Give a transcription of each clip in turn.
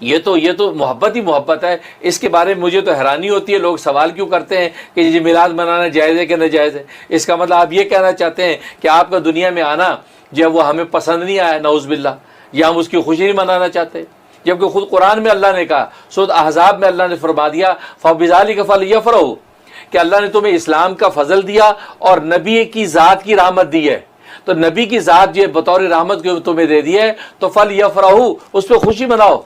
یہ تو محبت ہی محبت ہے. اس کے بارے میں مجھے تو حیرانی ہوتی ہے، لوگ سوال کیوں کرتے ہیں کہ یہ میلاد منانا جائز ہے کہ ناجائز ہے. اس کا مطلب آپ یہ کہنا چاہتے ہیں کہ آپ کا دنیا میں آنا جب وہ ہمیں پسند نہیں آیا، نعوذ باللہ، یا ہم اس کی خوشی نہیں منانا چاہتے، جبکہ خود قرآن میں اللہ نے کہا، سورۃ احزاب میں اللہ نے فرما دیا فَبِذَلِكَ فَلْيَفْرَحُوا، کہ اللہ نے تمہیں اسلام کا فضل دیا اور نبی کی ذات کی رحمت دی ہے. تو نبی کی ذات جو بطور رحمت کے تمہیں دے دی ہے تو فَلْيَفْرَحُوا، اس پہ خوشی مناؤ،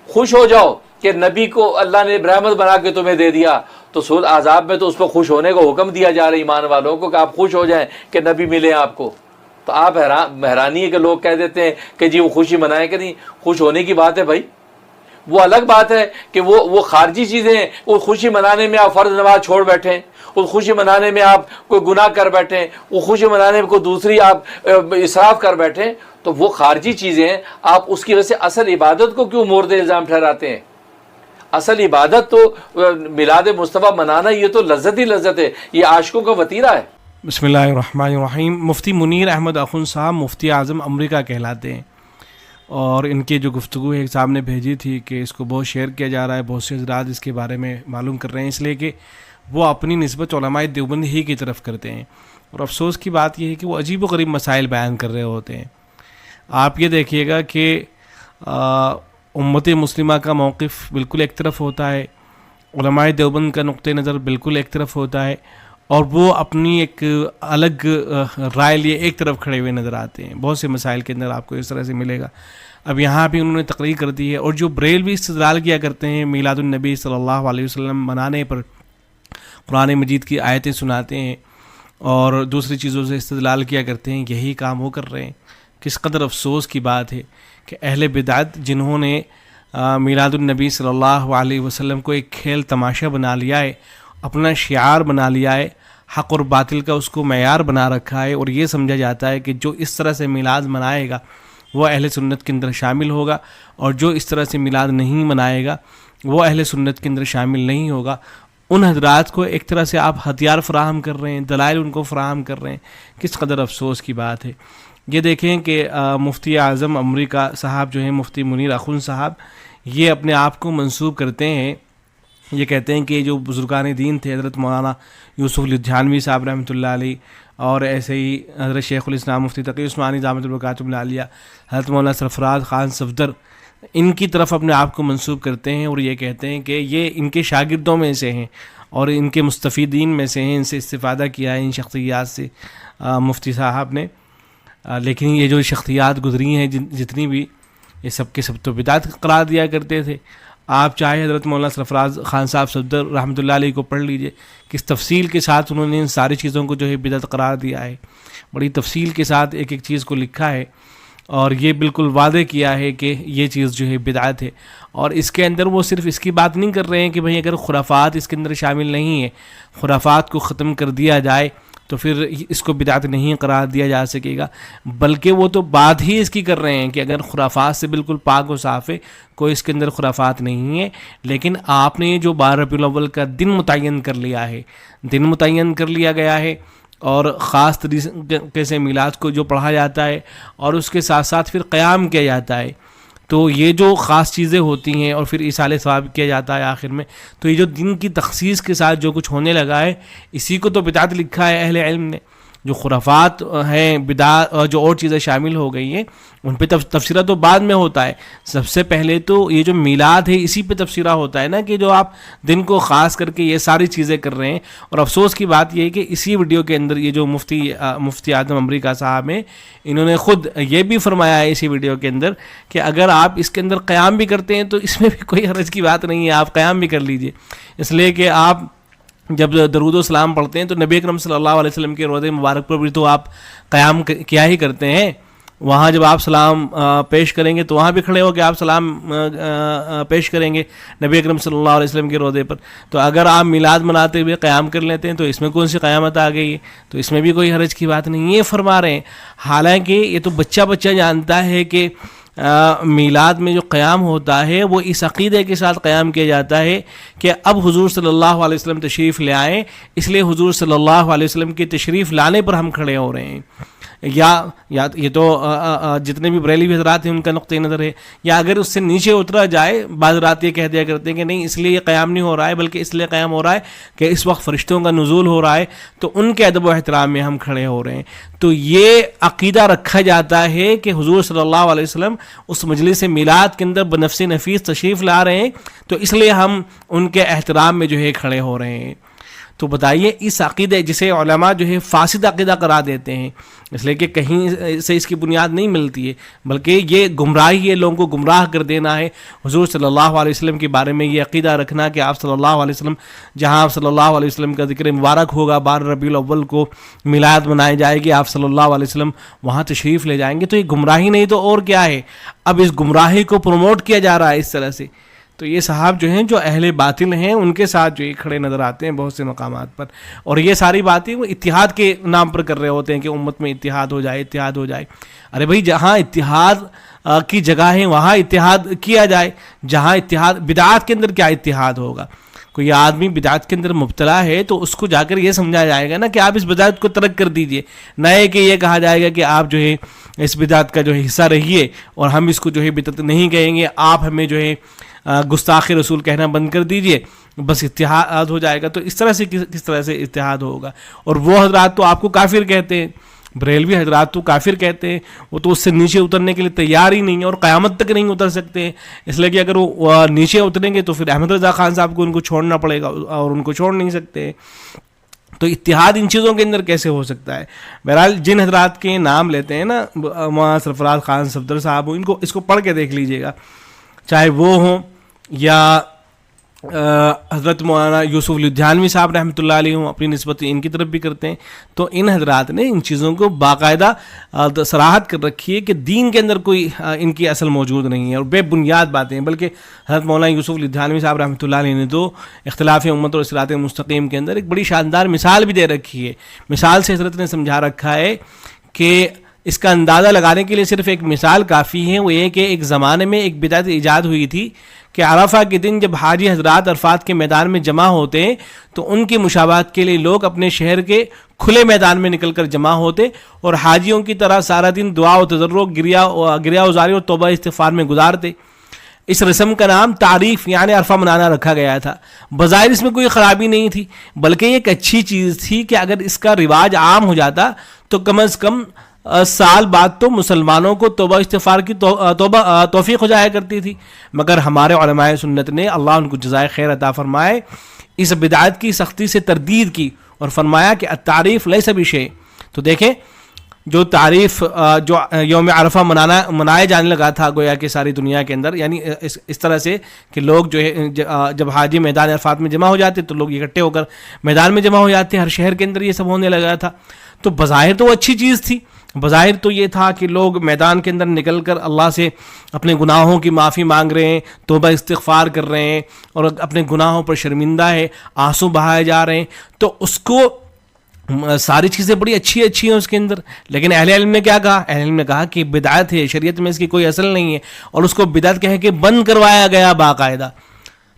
خوش ہو جاؤ کہ نبی کو اللہ نے رحمت بنا کے تمہیں دے دیا. تو سورۃ احزاب میں تو اس پہ خوش ہونے کو حکم دیا جا رہا ہے ایمان والوں کو کہ آپ خوش ہو جائیں کہ نبی ملے آپ کو. تو آپ حیرانی ہے کہ لوگ کہہ دیتے ہیں کہ جی وہ خوشی منائیں کہ نہیں. خوش ہونے کی بات ہے بھائی، وہ الگ بات ہے کہ وہ خارجی چیزیں ہیں. وہ خوشی منانے میں آپ فرض نماز چھوڑ بیٹھیں، اس خوشی منانے میں آپ کوئی گناہ کر بیٹھیں، وہ خوشی منانے میں کوئی دوسری آپ اسراف کر بیٹھیں، تو وہ خارجی چیزیں ہیں. آپ اس کی وجہ سے اصل عبادت کو کیوں مورد الزام ٹھہراتے ہیں؟ اصل عبادت تو میلاد مصطفیٰ منانا، یہ تو لذت ہی لذت ہے، یہ عاشقوں کا وتیرہ ہے. بسم اللہ الرحمن الرحیم. مفتی منیر احمد اخن صاحب مفتی اعظم امریکہ کہلاتے ہیں، اور ان کی جو گفتگو ایک صاحب نے بھیجی تھی کہ اس کو بہت شیئر کیا جا رہا ہے، بہت سے حضرات اس کے بارے میں معلوم کر رہے ہیں، اس لیے کہ وہ اپنی نسبت علماء دیوبند ہی کی طرف کرتے ہیں. اور افسوس کی بات یہ ہے کہ وہ عجیب و غریب مسائل بیان کر رہے ہوتے ہیں. آپ یہ دیکھیے گا کہ امت مسلمہ کا موقف بالکل ایک طرف ہوتا ہے، علماء دیوبند کا نقطہ نظر بالکل ایک طرف ہوتا ہے، اور وہ اپنی ایک الگ رائے لیے ایک طرف کھڑے ہوئے نظر آتے ہیں. بہت سے مسائل کے اندر آپ کو اس طرح سے ملے گا. اب یہاں بھی انہوں نے تقریر کر دی ہے، اور جو بریلوی استدلال کیا کرتے ہیں میلاد النبی صلی اللہ علیہ وسلم منانے پر، قرآن مجید کی آیتیں سناتے ہیں اور دوسری چیزوں سے استدلال کیا کرتے ہیں، یہی کام وہ کر رہے ہیں. کس قدر افسوس کی بات ہے کہ اہل بدعت جنہوں نے میلاد النبی صلی اللہ علیہ وسلم کو ایک کھیل تماشا بنا لیا ہے، اپنا شعار بنا لیا ہے، حق اور باطل کا اس کو معیار بنا رکھا ہے، اور یہ سمجھا جاتا ہے کہ جو اس طرح سے میلاد منائے گا وہ اہل سنت کے اندر شامل ہوگا، اور جو اس طرح سے میلاد نہیں منائے گا وہ اہل سنت کے اندر شامل نہیں ہوگا. ان حضرات کو ایک طرح سے آپ ہتھیار فراہم کر رہے ہیں، دلائل ان کو فراہم کر رہے ہیں. کس قدر افسوس کی بات ہے. یہ دیکھیں کہ مفتی اعظم امریکہ صاحب جو ہیں، مفتی منیر اخن صاحب، یہ اپنے آپ کو منسوب کرتے ہیں، یہ کہتے ہیں کہ جو بزرگان دین تھے حضرت مولانا یوسف لدھیانوی صاحب رحمۃ اللہ علیہ، اور ایسے ہی حضرت شیخ الاسلام مفتی تقی عثمانی دامت البرکاتہ العالیہ، حضرت مولانا سرفراز خان صفدر، ان کی طرف اپنے آپ کو منسوب کرتے ہیں، اور یہ کہتے ہیں کہ یہ ان کے شاگردوں میں سے ہیں اور ان کے مستفیدین میں سے ہیں، ان سے استفادہ کیا ہے ان شخصیات سے مفتی صاحب نے. لیکن یہ جو شخصیات گزری ہیں جتنی بھی، یہ سب کے سب تو بدعت قرار دیا کرتے تھے. آپ چاہے حضرت مولانا سرفراز خان صاحب صفدر رحمۃ اللہ علیہ کو پڑھ لیجئے، کس تفصیل کے ساتھ انہوں نے ان ساری چیزوں کو جو ہے بدعت قرار دیا ہے. بڑی تفصیل کے ساتھ ایک ایک چیز کو لکھا ہے، اور یہ بالکل واضح کیا ہے کہ یہ چیز جو ہے بدعت ہے. اور اس کے اندر وہ صرف اس کی بات نہیں کر رہے ہیں کہ بھئی اگر خرافات اس کے اندر شامل نہیں ہے، خرافات کو ختم کر دیا جائے تو پھر اس کو بدعت نہیں قرار دیا جا سکے گا، بلکہ وہ تو بات ہی اس کی کر رہے ہیں کہ اگر خرافات سے بالکل پاک و صاف ہے، کوئی اس کے اندر خرافات نہیں ہے، لیکن آپ نے جو 12 ربیع الاول کا دن متعین کر لیا ہے، دن متعین کر لیا گیا ہے، اور خاص طریقے سے میلاد کو جو پڑھا جاتا ہے اور اس کے ساتھ ساتھ پھر قیام کیا جاتا ہے، تو یہ جو خاص چیزیں ہوتی ہیں اور پھر ایصال ثواب کیا جاتا ہے آخر میں، تو یہ جو دن کی تخصیص کے ساتھ جو کچھ ہونے لگا ہے، اسی کو تو بدعت لکھا ہے اہل علم نے. جو خرافات ہیں، بدعت اور جو اور چیزیں شامل ہو گئی ہیں، ان پہ تفسیرہ تو بعد میں ہوتا ہے. سب سے پہلے تو یہ جو میلاد ہے اسی پہ تفسیرہ ہوتا ہے نا، کہ جو آپ دن کو خاص کر کے یہ ساری چیزیں کر رہے ہیں. اور افسوس کی بات یہ ہے کہ اسی ویڈیو کے اندر یہ جو مفتی اعظم امریکہ صاحب ہیں، انہوں نے خود یہ بھی فرمایا ہے اسی ویڈیو کے اندر کہ اگر آپ اس کے اندر قیام بھی کرتے ہیں تو اس میں بھی کوئی حرج کی بات نہیں ہے، آپ قیام بھی کر لیجئے. اس لیے کہ آپ جب درود و سلام پڑھتے ہیں تو نبی اکرم صلی اللہ علیہ وسلم کے روضہ مبارک پر بھی تو آپ قیام کیا ہی کرتے ہیں. وہاں جب آپ سلام پیش کریں گے تو وہاں بھی کھڑے ہو کے آپ سلام پیش کریں گے نبی اکرم صلی اللہ علیہ وسلم کے روضے پر. تو اگر آپ میلاد مناتے ہوئے قیام کر لیتے ہیں تو اس میں کون سی قیامت آ گئی ہے؟ تو اس میں بھی کوئی حرج کی بات نہیں. یہ فرما رہے ہیں، حالانکہ یہ تو بچہ جانتا ہے کہ میلاد میں جو قیام ہوتا ہے وہ اس عقیدے کے ساتھ قیام کیا جاتا ہے کہ اب حضور صلی اللہ علیہ وسلم تشریف لے آئیں، اس لیے حضور صلی اللہ علیہ وسلم کی تشریف لانے پر ہم کھڑے ہو رہے ہیں. یا یہ تو جتنے بھی بریلوی حضرات ہیں ان کا نقطۂ نظر ہے، یا اگر اس سے نیچے اترا جائے، بعض رات یہ کہہ دیا کرتے ہیں کہ نہیں اس لیے یہ قیام نہیں ہو رہا ہے بلکہ اس لیے قیام ہو رہا ہے کہ اس وقت فرشتوں کا نزول ہو رہا ہے، تو ان کے ادب و احترام میں ہم کھڑے ہو رہے ہیں. تو یہ عقیدہ رکھا جاتا ہے کہ حضور صلی اللہ علیہ وسلم اس مجلس میلاد کے اندر بنفس نفیس تشریف لا رہے ہیں، تو اس لیے ہم ان کے احترام میں جو ہے کھڑے ہو رہے ہیں. تو بتائیے اس عقیدے جسے علماء جو ہے فاسد عقیدہ قرار دیتے ہیں، اس لیے کہ کہیں سے اس کی بنیاد نہیں ملتی ہے، بلکہ یہ گمراہی ہے، لوگوں کو گمراہ کر دینا ہے. حضور صلی اللہ علیہ وسلم کے بارے میں یہ عقیدہ رکھنا کہ آپ صلی اللہ علیہ وسلم، جہاں آپ صلی اللہ علیہ وسلم کا ذکر مبارک ہوگا، 12 ربیع الاول کو میلاد منائی جائے گی، آپ صلی اللہ علیہ وسلم وہاں تشریف لے جائیں گے، تو یہ گمراہی نہیں تو اور کیا ہے؟ اب اس گمراہی کو پروموٹ کیا جا رہا ہے اس طرح سے. تو یہ صاحب جو ہیں جو اہل باطل ہیں ان کے ساتھ جو یہ کھڑے نظر آتے ہیں بہت سے مقامات پر، اور یہ ساری باتیں وہ اتحاد کے نام پر کر رہے ہوتے ہیں کہ امت میں اتحاد ہو جائے، اتحاد ہو جائے. ارے بھائی جہاں اتحاد کی جگہ ہے وہاں اتحاد کیا جائے. جہاں اتحاد، بدعات کے اندر کیا اتحاد ہوگا؟ کوئی آدمی بدعات کے اندر مبتلا ہے تو اس کو جا کر یہ سمجھا جائے گا نا کہ آپ اس بدعت کو ترک کر دیجئے، نہ ہے کہ یہ کہا جائے گا کہ آپ جو ہے اس بدعت کا جو ہے حصہ رہیے اور ہم اس کو جو ہے بدعت نہیں کہیں گے، آپ ہمیں جو ہے گستاخ رسول کہنا بند کر دیجئے، بس اتحاد ہو جائے گا. تو اس طرح سے کس طرح سے اتحاد ہوگا؟ اور وہ حضرات تو آپ کو کافر کہتے ہیں، بریلوی حضرات تو کافر کہتے ہیں، وہ تو اس سے نیچے اترنے کے لیے تیار ہی نہیں ہے اور قیامت تک نہیں اتر سکتے ہیں، اس لیے کہ اگر وہ نیچے اتریں گے تو پھر احمد رضا خان صاحب کو ان کو چھوڑنا پڑے گا اور ان کو چھوڑ نہیں سکتے. تو اتحاد ان چیزوں کے اندر کیسے ہو سکتا ہے؟ بہرحال جن حضرات کے نام لیتے ہیں نا، مولانا سرفراز خان صفدر صاحب، ان کو اس کو پڑھ کے دیکھ لیجئے گا، چاہے وہ ہوں یا حضرت مولانا یوسف لدھیانوی صاحب رحمۃ اللہ علیہ ہوں، اپنی نسبت ان کی طرف بھی کرتے ہیں. تو ان حضرات نے ان چیزوں کو باقاعدہ صراحت کر رکھی ہے کہ دین کے اندر کوئی ان کی اصل موجود نہیں ہے اور بے بنیاد باتیں ہیں. بلکہ حضرت مولانا یوسف لدھیانوی صاحب رحمۃ اللہ علیہ نے تو اختلاف امت اور صراط مستقیم کے اندر ایک بڑی شاندار مثال بھی دے رکھی ہے. مثال سے حضرت نے سمجھا رکھا ہے کہ اس کا اندازہ لگانے کے لیے صرف ایک مثال کافی ہے، وہ یہ کہ ایک زمانے میں ایک بدعت ایجاد ہوئی تھی کہ عرفہ کے دن جب حاجی حضرات عرفات کے میدان میں جمع ہوتے ہیں تو ان کی مشابہت کے لیے لوگ اپنے شہر کے کھلے میدان میں نکل کر جمع ہوتے اور حاجیوں کی طرح سارا دن دعا و تضرع، گریہ وزاری اور توبہ استغفار میں گزارتے. اس رسم کا نام تعریف یعنی عرفہ منانا رکھا گیا تھا. بظاہر اس میں کوئی خرابی نہیں تھی بلکہ یہ ایک اچھی چیز تھی کہ اگر اس کا رواج عام ہو جاتا تو کم از کم سال بعد تو مسلمانوں کو توبہ استغفار کی توفیق ہو جایا کرتی تھی. مگر ہمارے علماء سنت نے، اللہ ان کو جزائے خیر عطا فرمائے، اس بدعت کی سختی سے تردید کی اور فرمایا کہ التعریف لیس بشیء. تو دیکھیں جو تعریف جو یوم عرفہ منایا جانے لگا تھا گویا کہ ساری دنیا کے اندر، یعنی اس طرح سے کہ لوگ جو ہے جب حاجی میدان عرفات میں جمع ہو جاتے تو لوگ اکٹھے ہو کر میدان میں جمع ہو جاتے، ہر شہر کے اندر یہ سب ہونے لگا تھا. تو بظاہر تو اچھی چیز تھی، بظاہر تو یہ تھا کہ لوگ میدان کے اندر نکل کر اللہ سے اپنے گناہوں کی معافی مانگ رہے ہیں، توبہ استغفار کر رہے ہیں اور اپنے گناہوں پر شرمندہ ہے، آنسو بہائے جا رہے ہیں. تو اس کو ساری چیزیں بڑی اچھی ہیں اس کے اندر. لیکن اہل علم نے کیا کہا؟ اہل علم نے کہا کہ بدعت ہے، شریعت میں اس کی کوئی اصل نہیں ہے اور اس کو بدعت کہہ کے بند کروایا گیا باقاعدہ.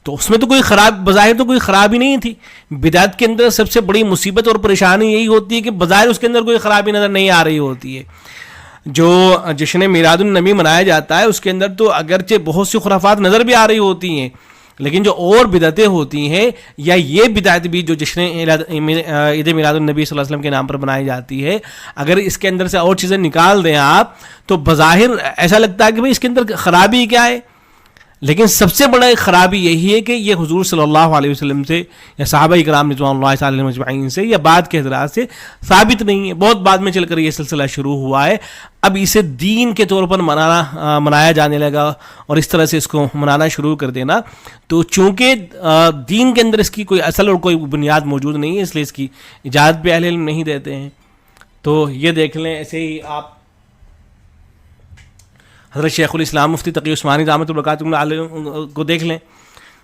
تو اس میں تو کوئی بظاہر تو کوئی خرابی نہیں تھی. بدعت کے اندر سب سے بڑی مصیبت اور پریشانی یہی ہوتی ہے کہ بظاہر اس کے اندر کوئی خرابی نظر نہیں آ رہی ہوتی ہے. جو جشن میلاد النبی منایا جاتا ہے اس کے اندر تو اگرچہ بہت سی خرافات نظر بھی آ رہی ہوتی ہیں، لیکن جو اور بدعتیں ہوتی ہیں یا یہ بدعت بھی جو جشن عید میلاد النبی صلی اللہ علیہ وسلم کے نام پر بنائی جاتی ہے، اگر اس کے اندر سے اور چیزیں نکال دیں آپ تو بظاہر ایسا لگتا ہے کہ بھئی اس کے اندر خرابی کیا ہے. لیکن سب سے بڑا خرابی یہی ہے کہ یہ حضور صلی اللہ علیہ وسلم سے یا صحابہ کرام رضوان اللہ تعالی علیہم اجمعین سے یا بعد کے حضرات سے ثابت نہیں ہے. بہت بعد میں چل کر یہ سلسلہ شروع ہوا ہے. اب اسے دین کے طور پر منایا جانے لگا اور اس طرح سے اس کو منانا شروع کر دینا. تو چونکہ دین کے اندر اس کی کوئی اصل اور کوئی بنیاد موجود نہیں ہے، اس لیے اس کی اجازت بھی اہل علم نہیں دیتے ہیں. تو یہ دیکھ لیں. ایسے ہی آپ حضرت شیخ الاسلام مفتی تقی عثمانی رحمۃ اللہ وبرکاتہ کو دیکھ لیں.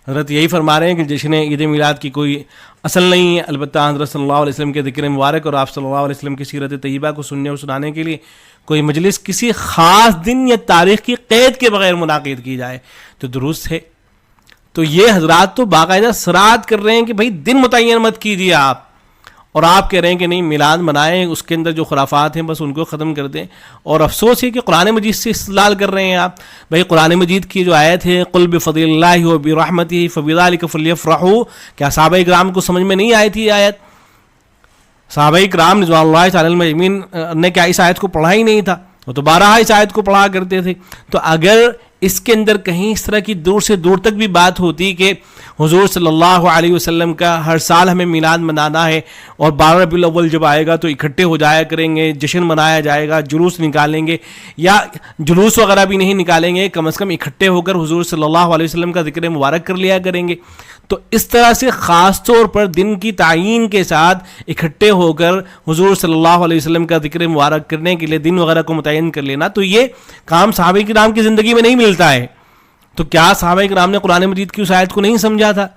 حضرت یہی فرما رہے ہیں کہ جشن عید میلاد کی کوئی اصل نہیں ہے، البتہ حضرت صلی اللہ علیہ وسلم کے ذکر مبارک اور آپ صلی اللہ علیہ وسلم کی سیرت طیبہ کو سننے اور سنانے کے لیے کوئی مجلس کسی خاص دن یا تاریخ کی قید کے بغیر منعقد کی جائے تو درست ہے. تو یہ حضرات تو باقاعدہ صراحت کر رہے ہیں کہ بھائی دن متعین مت کیجیے آپ، اور آپ کہہ رہے ہیں کہ نہیں میلاد منائیں، اس کے اندر جو خرافات ہیں بس ان کو ختم کر دیں. اور افسوس ہے کہ قرآن مجید سے استدلال کر رہے ہیں آپ. بھائی قرآن مجید کی جو آیت ہے قل بفضل اللہ وبرحمتہ فبذلک فلیفرحوا، کیا صحابہ کرام کو سمجھ میں نہیں آئی تھی یہ آیت؟ صحابہ کرام رضوان اللہ تعالی علیہم اجمعین نے کیا اس آیت کو پڑھا ہی نہیں تھا؟ وہ تو بارہا اس آیت کو پڑھا کرتے تھے. تو اگر اس کے اندر کہیں اس طرح کی دور سے دور تک بھی بات ہوتی کہ حضور صلی اللہ علیہ وسلم کا ہر سال ہمیں میلاد منانا ہے اور 12 ربیع الاول جب آئے گا تو اکٹھے ہو جایا کریں گے، جشن منایا جائے گا، جلوس نکالیں گے، یا جلوس وغیرہ بھی نہیں نکالیں گے، کم از کم اکٹھے ہو کر حضور صلی اللہ علیہ وسلم کا ذکر مبارک کر لیا کریں گے، تو اس طرح سے خاص طور پر دن کی تعیین کے ساتھ اکٹھے ہو کر حضور صلی اللہ علیہ وسلم کا ذکر مبارک کرنے کے لیے دن وغیرہ کو متعین کر لینا، تو یہ کام صحابہ کرام کی زندگی میں نہیں ملتا ہے. تو کیا صحابہ کرام نے قرآن مجید کی اس آیت کو نہیں سمجھا تھا؟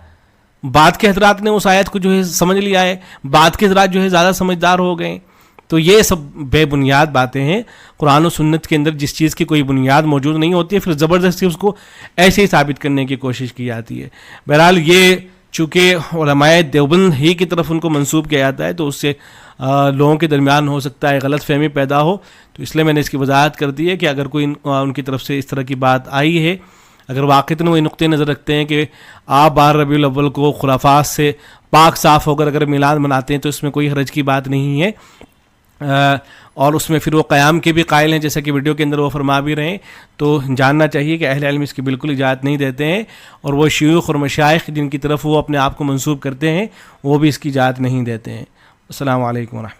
بعد کے حضرات نے اس آیت کو جو ہے سمجھ لیا ہے، بعد کے حضرات جو ہے زیادہ سمجھدار ہو گئے. تو یہ سب بے بنیاد باتیں ہیں. قرآن و سنت کے اندر جس چیز کی کوئی بنیاد موجود نہیں ہوتی ہے پھر زبردستی اس کو ایسے ہی ثابت کرنے کی کوشش کی جاتی ہے. بہرحال یہ چونکہ علماء دیوبند ہی کی طرف ان کو منسوب کیا جاتا ہے تو اس سے لوگوں کے درمیان ہو سکتا ہے غلط فہمی پیدا ہو، تو اس لیے میں نے اس کی وضاحت کر دی ہے کہ اگر کوئی ان کی طرف سے اس طرح کی بات آئی ہے، اگر واقعتاً وہ نقطۂ نظر رکھتے ہیں کہ آپ 12 ربیع الاول کو خرافات سے پاک صاف ہو کر اگر میلاد مناتے ہیں تو اس میں کوئی حرج کی بات نہیں ہے، اور اس میں پھر وہ قیام کے بھی قائل ہیں جیسا کہ ویڈیو کے اندر وہ فرما بھی رہے ہیں، تو جاننا چاہیے کہ اہل علم اس کی بالکل اجازت نہیں دیتے ہیں، اور وہ شیوخ اور مشائخ جن کی طرف وہ اپنے آپ کو منسوب کرتے ہیں وہ بھی اس کی اجازت نہیں دیتے ہیں. السلام علیکم ورحمۃ اللہ.